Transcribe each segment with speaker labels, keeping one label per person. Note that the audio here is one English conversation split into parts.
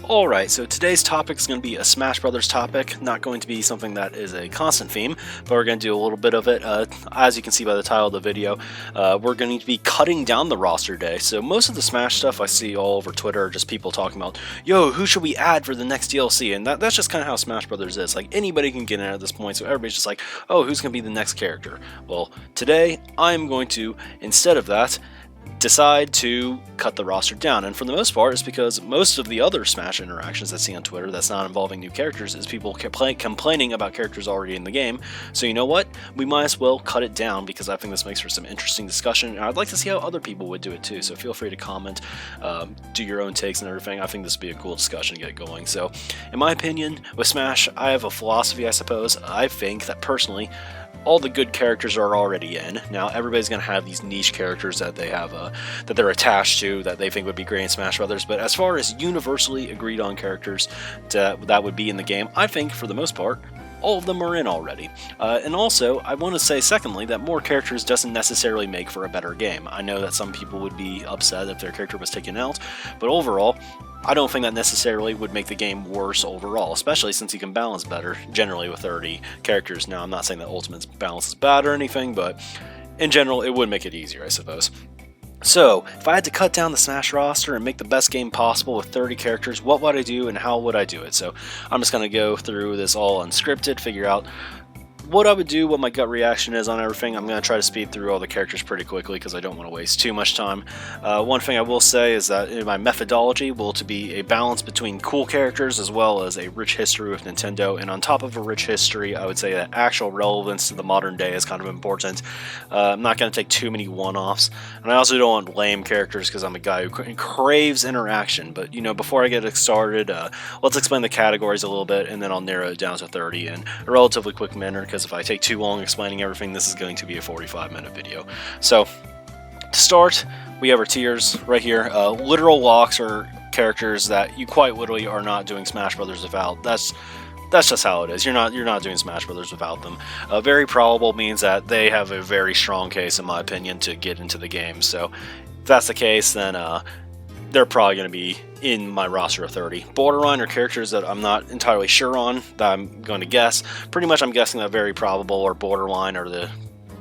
Speaker 1: Alright, so today's topic is going to be a Smash Brothers topic, not going to be something that is a constant theme, but we're going to do a little bit of it. As you can see by the title of the video, we're going to be cutting down the roster day. So most of the Smash stuff I see all over Twitter are just people talking about, yo, who should we add for the next DLC? And that's just kind of how Smash Brothers is. Like, anybody can get in at this point, so everybody's just like, oh, who's going to be the next character? Well, today, I'm going to, instead of that, decide to cut the roster down, and for the most part it's because most of the other Smash interactions I see on Twitter that's not involving new characters is people complaining about characters already in the game. So you know what, we might as well cut it down because I think this makes for some interesting discussion, and I'd like to see how other people would do it too, so feel free to comment, do your own takes and everything. I think this would be a cool discussion to get going. So in my opinion, with Smash, I have a philosophy, I suppose. I think that personally all the good characters are already in. Now everybody's gonna have these niche characters that they have that they're attached to that they think would be great in Smash Brothers, but as far as universally agreed on characters that would be in the game, I think for the most part all of them are in already. And also, I want to say secondly that more characters doesn't necessarily make for a better game. I know that some people would be upset if their character was taken out, but overall, I don't think that necessarily would make the game worse overall, especially since you can balance better, generally with 30 characters. Now, I'm not saying that Ultimate's balance is bad or anything, but in general, it would make it easier, I suppose. So, if I had to cut down the Smash roster and make the best game possible with 30 characters, what would I do and how would I do it? So, I'm just going to go through this all unscripted, figure out what I would do, what my gut reaction is on everything. I'm going to try to speed through all the characters pretty quickly because I don't want to waste too much time. One thing I will say is that in my methodology will to be a balance between cool characters as well as a rich history with Nintendo, and on top of a rich history, I would say that actual relevance to the modern day is kind of important. I'm not going to take too many one-offs, and I also don't want lame characters because I'm a guy who craves interaction. But, you know, before I get started, let's explain the categories a little bit, and then I'll narrow it down to 30 in a relatively quick manner, because if I take too long explaining everything, this is going to be a 45-minute video. So, to start, we have our tiers right here. Literal locks are characters that you quite literally are not doing Smash Brothers without. That's just how it is. You're not doing Smash Brothers without them. Very probable means that they have a very strong case, in my opinion, to get into the game. So, if that's the case, then they're probably going to be in my roster of 30. Borderline are characters that I'm not entirely sure on, that I'm going to guess. Pretty much I'm guessing that very probable or borderline are the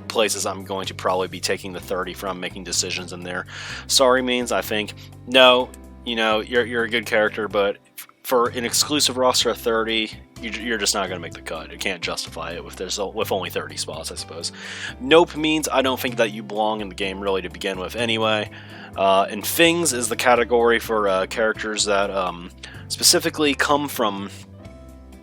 Speaker 1: places I'm going to probably be taking the 30 from, making decisions in there. Sorry means I think, no, you know, you're a good character, but for an exclusive roster of 30, you're just not going to make the cut. You can't justify it with only 30 spots, I suppose. Nope means I don't think that you belong in the game really to begin with anyway. And Things is the category for characters that specifically come from...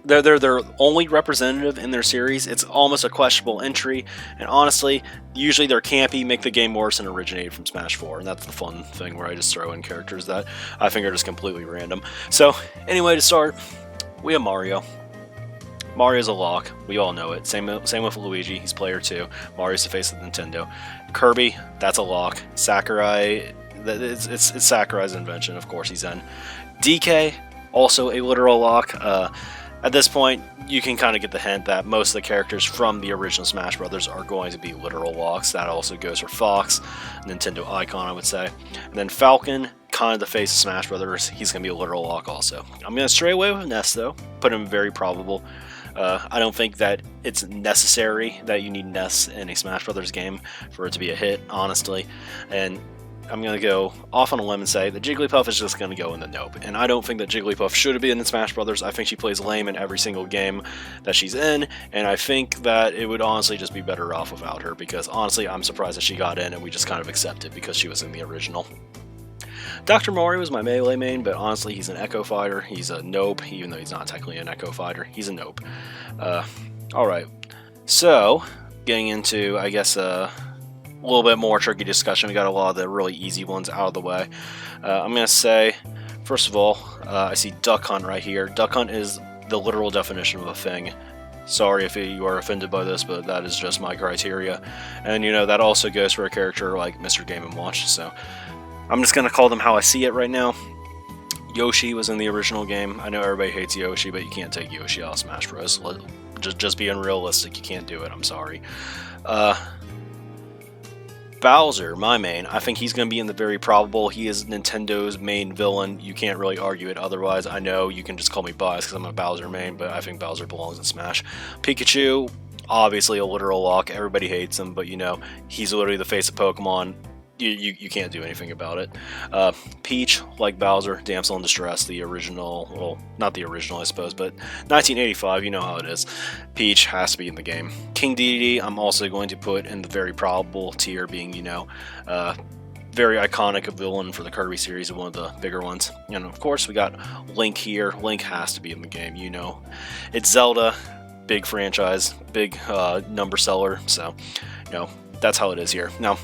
Speaker 1: They're only representative in their series. It's almost a questionable entry, and honestly, usually they're campy, make the game worse, and originate from Smash 4, and that's the fun thing where I just throw in characters that I think are just completely random. So, anyway, to start, we have Mario. Mario's a lock, we all know it. Same with Luigi, he's player 2. Mario's the face of Nintendo. Kirby, that's a lock. Sakurai, it's Sakurai's invention, of course he's in. DK, also a literal lock. At this point, you can kind of get the hint that most of the characters from the original Smash Brothers are going to be literal locks. That also goes for Fox, Nintendo icon, I would say. And then Falcon, kind of the face of Smash Brothers, he's going to be a literal lock also. I'm going to stray away with Ness, though. Put him very probable. I don't think that it's necessary that you need Ness in a Smash Brothers game for it to be a hit, honestly. And I'm going to go off on a limb and say that Jigglypuff is just going to go in the nope. And I don't think that Jigglypuff should have been in Smash Brothers. I think she plays lame in every single game that she's in, and I think that it would honestly just be better off without her, because honestly I'm surprised that she got in and we just kind of accept it because she was in the original. Dr. Mario is my melee main, but honestly he's an Echo Fighter. He's a nope, even though he's not technically an Echo Fighter. He's a nope. Alright, so getting into, I guess, a little bit more tricky discussion. We got a lot of the really easy ones out of the way. I'm going to say, first of all, I see Duck Hunt right here. Duck Hunt is the literal definition of a thing. Sorry if you are offended by this, but that is just my criteria. And, you know, that also goes for a character like Mr. Game & Watch, so I'm just going to call them how I see it right now. Yoshi was in the original game. I know everybody hates Yoshi, but you can't take Yoshi out of Smash Bros. Just being realistic, you can't do it, I'm sorry. Bowser, my main, I think he's going to be in the very probable. He is Nintendo's main villain. You can't really argue it otherwise. I know you can just call me biased because I'm a Bowser main, but I think Bowser belongs in Smash. Pikachu, obviously a literal lock. Everybody hates him, but you know, he's literally the face of Pokemon. You can't do anything about it. Peach, like Bowser, Damsel in Distress, the original, well, not the original, I suppose, but 1985, you know how it is. Peach has to be in the game. King Dedede, I'm also going to put in the very probable tier, being, you know, very iconic a villain for the Kirby series, one of the bigger ones. And of course, we got Link here. Link has to be in the game, you know. It's Zelda, big franchise, big number seller, so, you know, that's how it is here. Now,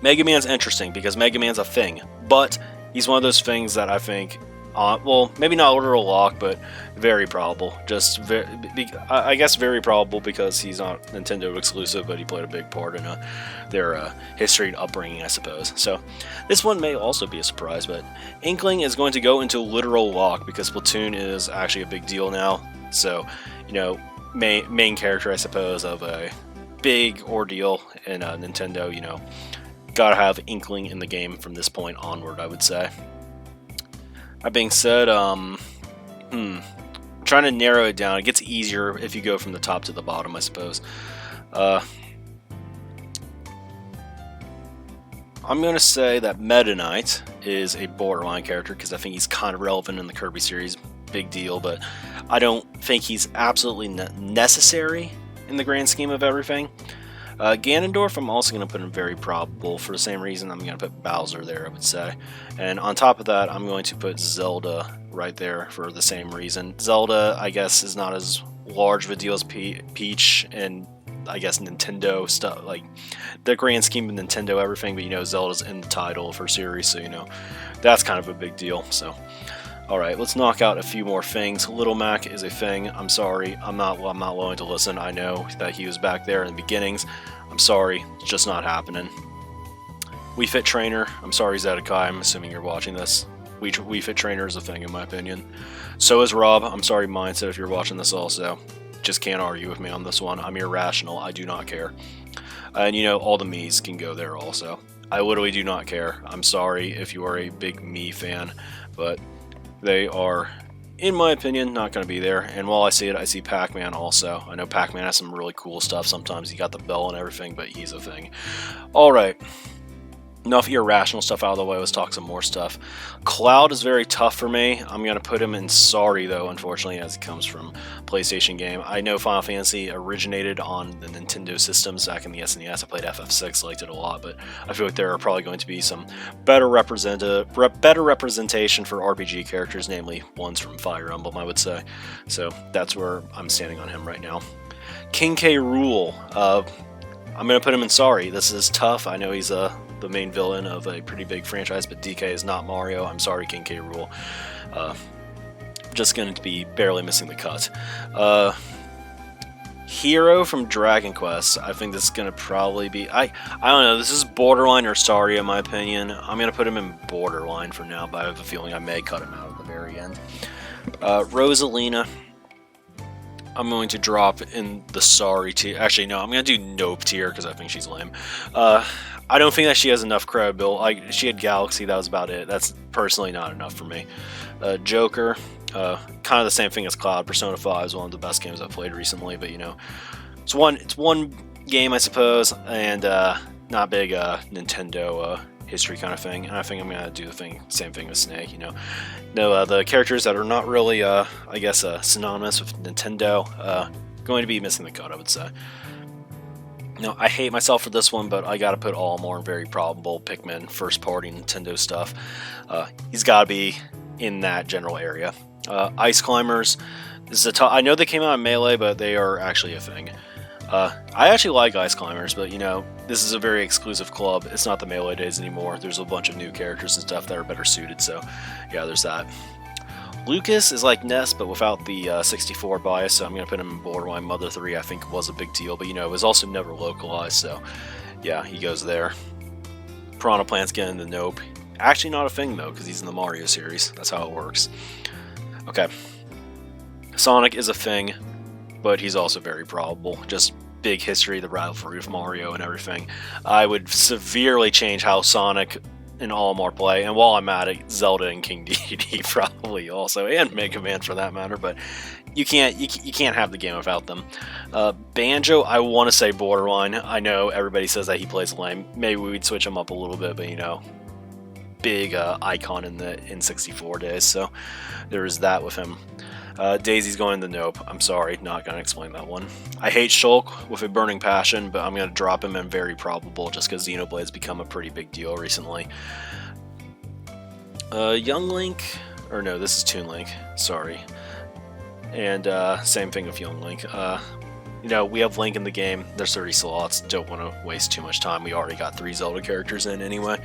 Speaker 1: Mega Man's interesting because Mega Man's a thing, but he's one of those things that I think, well, maybe not a literal lock, but very probable. Just, I guess very probable because he's not Nintendo exclusive, but he played a big part in their history and upbringing, I suppose. So this one may also be a surprise, but Inkling is going to go into literal lock because Splatoon is actually a big deal now. So, you know, main character, I suppose, of a big ordeal in Nintendo, you know. Gotta have Inkling in the game from this point onward, I would say. That being said, trying to narrow it down. It gets easier if you go from the top to the bottom, I suppose. I'm going to say that Meta Knight is a borderline character because I think he's kind of relevant in the Kirby series. Big deal, but I don't think he's absolutely necessary in the grand scheme of everything. Ganondorf, I'm also going to put in very probable for the same reason. I'm going to put Bowser there, I would say. And on top of that, I'm going to put Zelda right there for the same reason. Zelda, I guess, is not as large of a deal as Peach and, I guess, Nintendo stuff. Like, the grand scheme of Nintendo, everything, but, you know, Zelda's in the title of her series, so, you know, that's kind of a big deal, so... Alright, let's knock out a few more things. Little Mac is a thing. I'm sorry. I'm not willing to listen. I know that he was back there in the beginnings. I'm sorry. It's just not happening. Wii Fit Trainer. I'm sorry, Zedekai. I'm assuming you're watching this. Wii Fit Trainer is a thing, in my opinion. So is Rob. I'm sorry, Mindset, if you're watching this also. Just can't argue with me on this one. I'm irrational. I do not care. And, you know, all the Miis can go there also. I literally do not care. I'm sorry if you are a big Mii fan, but... they are, in my opinion, not going to be there. And while I see it, I see Pac-Man also. I know Pac-Man has some really cool stuff. Sometimes he got the bell and everything, but he's a thing. Alright. Enough irrational stuff out of the way. Let's talk some more stuff. Cloud is very tough for me. I'm going to put him in sorry, though, unfortunately, as it comes from a PlayStation game. I know Final Fantasy originated on the Nintendo systems back in the SNES. I played FF6, liked it a lot, but I feel like there are probably going to be some better representation for RPG characters, namely ones from Fire Emblem, I would say. So that's where I'm standing on him right now. King K. Rool. I'm going to put him in sorry. This is tough. I know he's the main villain of a pretty big franchise, but DK is not Mario. I'm sorry, King K. Rool. Just going to be barely missing the cut. Hero from Dragon Quest. I think this is going to probably be... I don't know. This is borderline or sorry, in my opinion. I'm going to put him in borderline for now, but I have a feeling I may cut him out at the very end. Rosalina. I'm going to drop in the sorry tier. Actually, no, I'm going to do nope tier because I think she's lame. I don't think that she has enough credibility. She had Galaxy, that was about it. That's personally not enough for me. Joker, kind of the same thing as Cloud. Persona 5 is one of the best games I've played recently, but you know, it's one game, I suppose, and not big Nintendo history kind of thing. And I think I'm gonna do the same thing with Snake. You know, the characters that are not really, I guess, synonymous with Nintendo, going to be missing the cut, I would say. No, I hate myself for this one, but I gotta put all more very probable Pikmin first-party Nintendo stuff. He's gotta be in that general area. Ice Climbers is I know they came out in Melee, but they are actually a thing. I actually like Ice Climbers, but you know, this is a very exclusive club. It's not the Melee days anymore. There's a bunch of new characters and stuff that are better suited, so yeah, there's that. Lucas is like Ness, but without the 64 bias, so I'm going to put him in borderline. Mother 3, I think, was a big deal, but, you know, it was also never localized, so, yeah, he goes there. Piranha Plant's getting the nope. Actually not a thing, though, because he's in the Mario series. That's how it works. Okay. Sonic is a thing, but he's also very probable. Just big history, the rivalry with Mario and everything, I would severely change how Sonic and Olimar play. And while I'm at it, Zelda and King Dedede probably also, and Mega Man for that matter. But you can't have the game without them. Banjo, I want to say borderline. I know everybody says that he plays lame. Maybe we'd switch him up a little bit, but you know, big icon in the N64 days. So there is that with him. Daisy's going to Nope. I'm sorry, not going to explain that one. I hate Shulk with a burning passion, but I'm going to drop him in very probable just because Xenoblade's become a pretty big deal recently. Young Link, or no, this is Toon Link, sorry. And same thing with Young Link. You know, we have Link in the game, there's 30 slots, don't want to waste too much time. We already got 3 Zelda characters in anyway.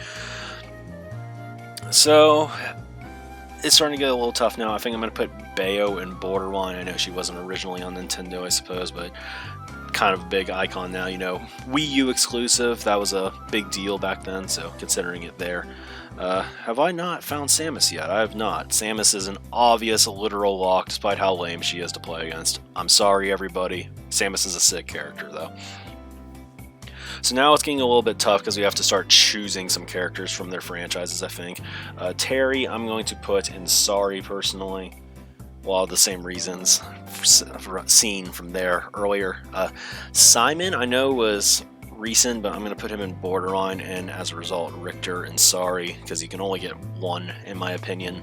Speaker 1: So it's starting to get a little tough now. I think I'm going to put Bayo in borderline. I know she wasn't originally on Nintendo, I suppose, but kind of a big icon now, you know. Wii U exclusive, that was a big deal back then, so considering it there. Have I not found Samus yet? I have not. Samus is an obvious literal lock, despite how lame she is to play against. I'm sorry, everybody. Samus is a sick character, though. So now it's getting a little bit tough because we have to start choosing some characters from their franchises, I think. Terry, I'm going to put in Sorry, personally. Well, the same reasons seen from there earlier. Simon, I know, was recent, but I'm going to put him in borderline, and as a result, Richter and Sorry, because you can only get one, in my opinion.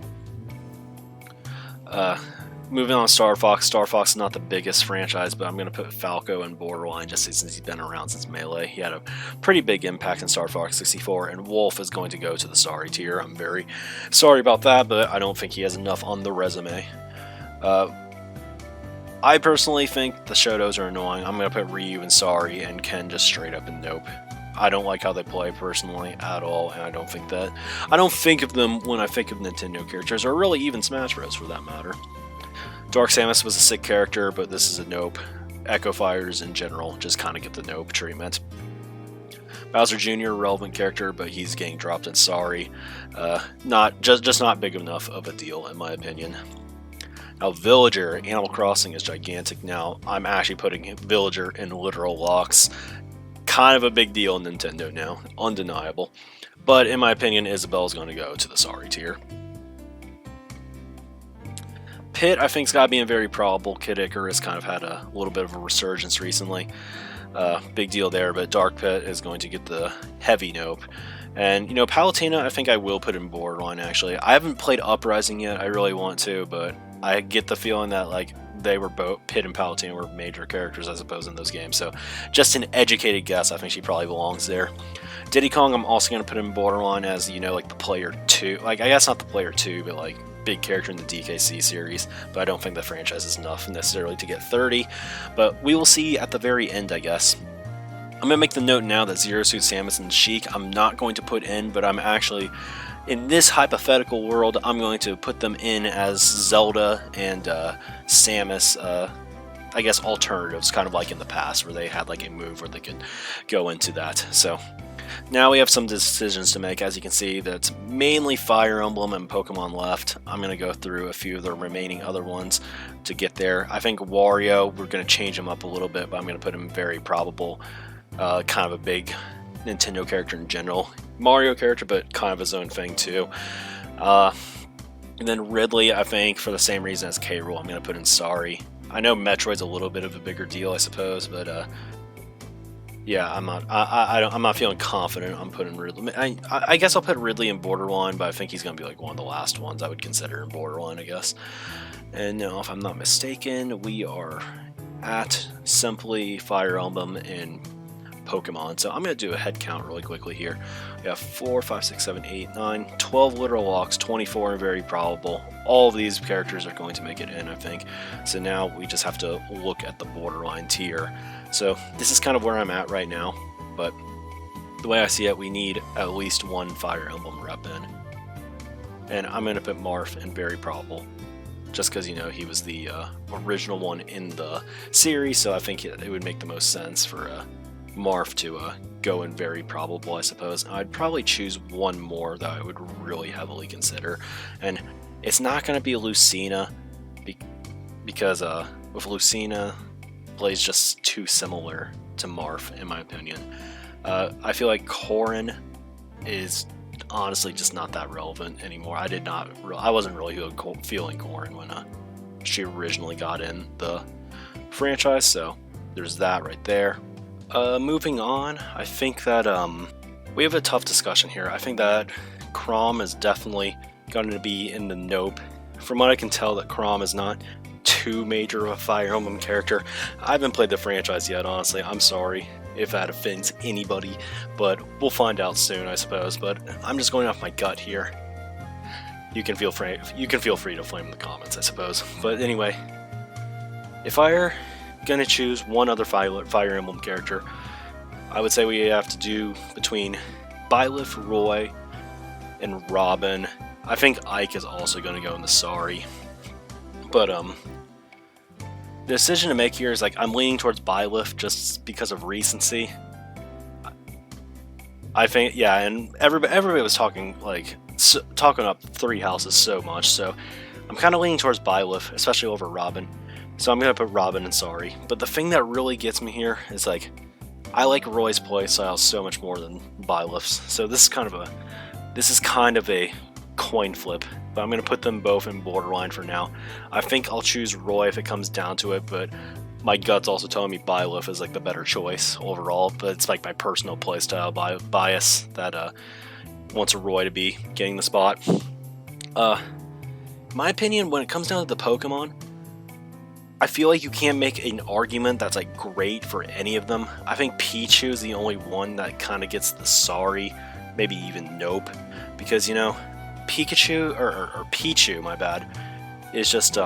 Speaker 1: Moving on to Star Fox. Star Fox is not the biggest franchise, but I'm going to put Falco in borderline just since he's been around since Melee. He had a pretty big impact in Star Fox 64, and Wolf is going to go to the sorry tier. I'm very sorry about that, but I don't think he has enough on the resume. I personally think the Shotos are annoying. I'm going to put Ryu in Sorry and Ken just straight up in Nope. I don't like how they play personally at all, and I don't think of them when I think of Nintendo characters, or really even Smash Bros. For that matter. Dark Samus was a sick character, but this is a Nope. Echo Fighters in general just kind of get the Nope treatment. Bowser Jr., relevant character, but he's getting dropped in Sorry. Just not big enough of a deal, in my opinion. Now, Villager, Animal Crossing is gigantic now. I'm actually putting Villager in literal locks. Kind of a big deal in Nintendo now, undeniable. But in my opinion, Isabelle's going to go to the sorry tier. Pit, I think, has got to be in very probable. Kid Icarus kind of had a little bit of a resurgence recently. Big deal there, but Dark Pit is going to get the heavy Nope. And, you know, Palutena, I think I will put in borderline, actually. I haven't played Uprising yet. I really want to, but I get the feeling that, like, they were both, Pit and Palutena were major characters, I suppose, in those games. So, just an educated guess, I think she probably belongs there. Diddy Kong, I'm also going to put in borderline as, you know, like, the player 2. Like, I guess not the player 2, but, like, big character in the DKC series, but I don't think the franchise is enough necessarily to get 30, but we will see at the very end, I guess. I'm going to make the note now that Zero Suit Samus and Sheik I'm not going to put in, but I'm actually, in this hypothetical world, I'm going to put them in as Zelda and Samus, I guess, alternatives, kind of like in the past, where they had like a move where they could go into that. So now we have some decisions to make. As you can see, that's mainly Fire Emblem and Pokemon left. I'm going to go through a few of the remaining other ones to get there. I think Wario, we're going to change him up a little bit, but I'm going to put him very probable. Kind of a big Nintendo character in general. Mario character, but kind of his own thing too. And then Ridley, I think, for the same reason as K. Rool, I'm going to put in Sorry. I know Metroid's a little bit of a bigger deal, I suppose, but yeah, I'm not feeling confident on putting Ridley. I guess I'll put Ridley in borderline, but I think he's going to be like one of the last ones I would consider in borderline, I guess. And no, if I'm not mistaken, we are at simply Fire Emblem and Pokemon. So I'm going to do a head count really quickly here. We have 4, 5, 6, 7, 8, 9, 12 literal locks, 24 are very probable. All of these characters are going to make it in, I think. So now we just have to look at the borderline tier. So this is kind of where I'm at right now, but the way I see it, we need at least one Fire Emblem rep in. And I'm going to put Marth in very probable, just because, you know, he was the original one in the series, so I think it would make the most sense for Marth to go in very probable, I suppose. I'd probably choose one more that I would really heavily consider, and it's not going to be Lucina, because with Lucina plays just too similar to Marth, in my opinion. I feel like Corrin is honestly just not that relevant anymore. I wasn't really feeling Corrin when she originally got in the franchise, so there's that right there. Moving on, I think that we have a tough discussion here. I think that Chrom is definitely going to be in the nope. From what I can tell, that Chrom is not too major of a Fire Emblem character. I haven't played the franchise yet, honestly. I'm sorry if that offends anybody, but we'll find out soon, I suppose. But I'm just going off my gut here. You can feel free to flame in the comments, I suppose. But anyway, if I were gonna choose one other Fire Emblem character, I would say we have to do between Byleth, Roy, and Robin. I think Ike is also going to go in the Sorry. But the decision to make here is like I'm leaning towards Byleth just because of recency. I think, yeah, and everybody was talking talking up Three Houses so much, so I'm kind of leaning towards Byleth, especially over Robin. So I'm gonna put Robin in Sorry. But the thing that really gets me here is like I like Roy's playstyle so much more than Byleth's. So this is kind of a coin flip, but I'm going to put them both in borderline for now. I think I'll choose Roy if it comes down to it, but my gut's also telling me Byleth is like the better choice overall, but it's like my personal playstyle bias that wants Roy to be getting the spot. My opinion, when it comes down to the Pokemon, I feel like you can't make an argument that's like great for any of them. I think Pichu is the only one that kind of gets the sorry, maybe even nope, because you know, Pikachu, or Pichu, my bad, is just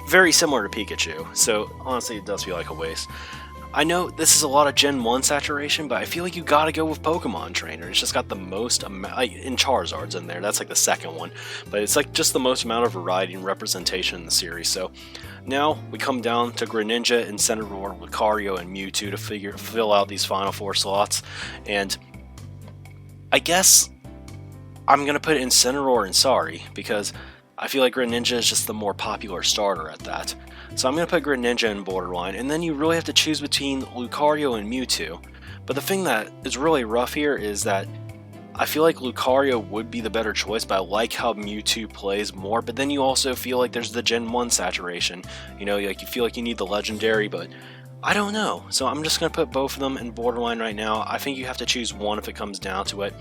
Speaker 1: very similar to Pikachu, so honestly it does feel like a waste. I know this is a lot of Gen 1 saturation, but I feel like you gotta go with Pokemon Trainer. It's just got the most amount, and Charizard's in there, that's like the second one, but it's like just the most amount of variety and representation in the series. So now we come down to Greninja, Incineroar, Lucario, and Mewtwo to fill out these final 4 slots, and I guess I'm going to put Incineroar in Sorry, because I feel like Greninja is just the more popular starter at that. So I'm going to put Greninja in borderline, and then you really have to choose between Lucario and Mewtwo. But the thing that is really rough here is that I feel like Lucario would be the better choice, but I like how Mewtwo plays more, but then you also feel like there's the Gen 1 saturation. You know, like you feel like you need the Legendary, but I don't know. So I'm just going to put both of them in borderline right now. I think you have to choose one if it comes down to it.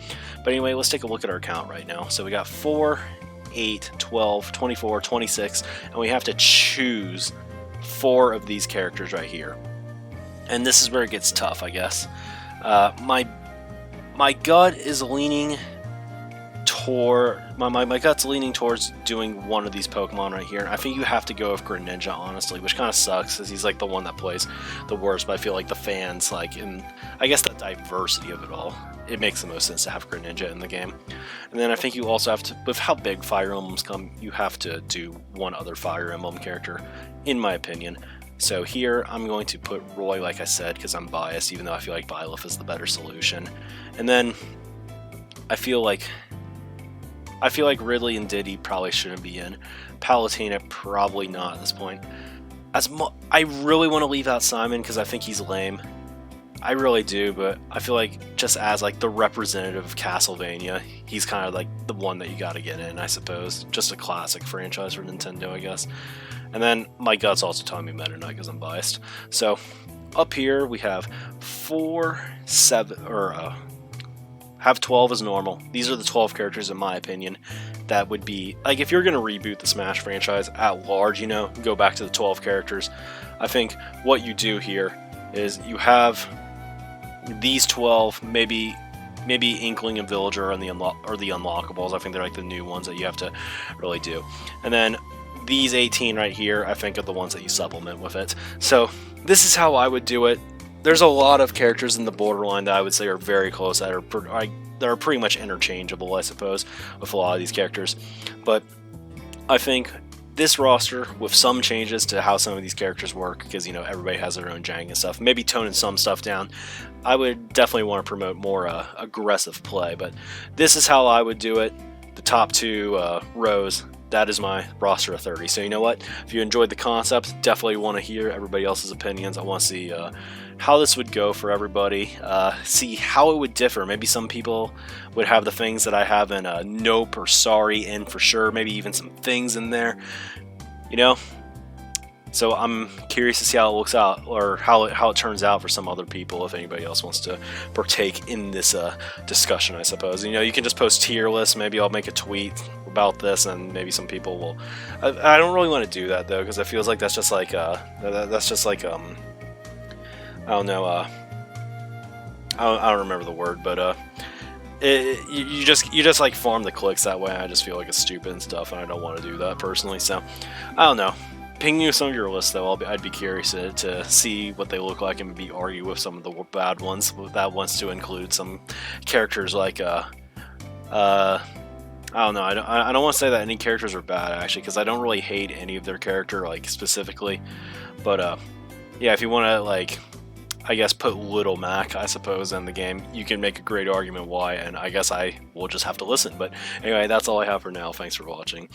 Speaker 1: But anyway, let's take a look at our count right now. So we got 4, 8, 12, 24, 26, and we have to choose 4 of these characters right here. And this is where it gets tough, I guess. My gut is leaning toward my gut's leaning towards doing one of these Pokemon right here. I think you have to go with Greninja, honestly, which kind of sucks because he's like the one that plays the worst. But I feel like the fans like, and I guess the diversity of it all, it makes the most sense to have Greninja in the game. And then I think you also have to, with how big Fire Emblems come, you have to do one other Fire Emblem character, in my opinion. So here I'm going to put Roy, like I said, because I'm biased, even though I feel like Byleth is the better solution. And then I feel like Ridley and Diddy probably shouldn't be in. Palutena probably not at this point. I really want to leave out Simon because I think he's lame. I really do, but I feel like just as like the representative of Castlevania, he's kind of like the one that you got to get in, I suppose. Just a classic franchise for Nintendo, I guess. And then my gut's also telling me Meta Knight because I'm biased. So up here we have 4, 7, or have 12 as normal. These are the 12 characters, in my opinion, that would be, like, if you're going to reboot the Smash franchise at large, you know, go back to the 12 characters. I think what you do here is you have these 12, maybe Inkling and Villager and the unlockables. I think they're like the new ones that you have to really do. And then these 18 right here, I think, are the ones that you supplement with it. So this is how I would do it. There's a lot of characters in the borderline that I would say are very close, that are pretty much interchangeable, I suppose, with a lot of these characters. But I think this roster, with some changes to how some of these characters work, because, you know, everybody has their own jank and stuff, maybe toning some stuff down, I would definitely want to promote more aggressive play. But this is how I would do it. The top 2 rows, that is my roster of 30. So you know what? If you enjoyed the concept, definitely want to hear everybody else's opinions. I want to see how this would go for everybody. See how it would differ. Maybe some people would have the things that I have in nope or sorry and for sure. Maybe even some things in there. You know? So I'm curious to see how it looks out, or how it turns out for some other people, if anybody else wants to partake in this discussion, I suppose. You know, you can just post tier lists. Maybe I'll make a tweet about this, and maybe some people will. I don't really want to do that though, because it feels like that's just like I don't know. I don't remember the word, but you just like farm the clicks that way. I just feel like it's stupid and stuff, and I don't want to do that personally. So I don't know. Ping you some of your lists though. I'd be curious to see what they look like and maybe argue with some of the bad ones. That wants to include some characters like I don't know. I don't want to say that any characters are bad actually, because I don't really hate any of their character like specifically. But yeah, if you want to like, I guess put Little Mac, I suppose, in the game, you can make a great argument why, and I guess I will just have to listen. But anyway, that's all I have for now. Thanks for watching.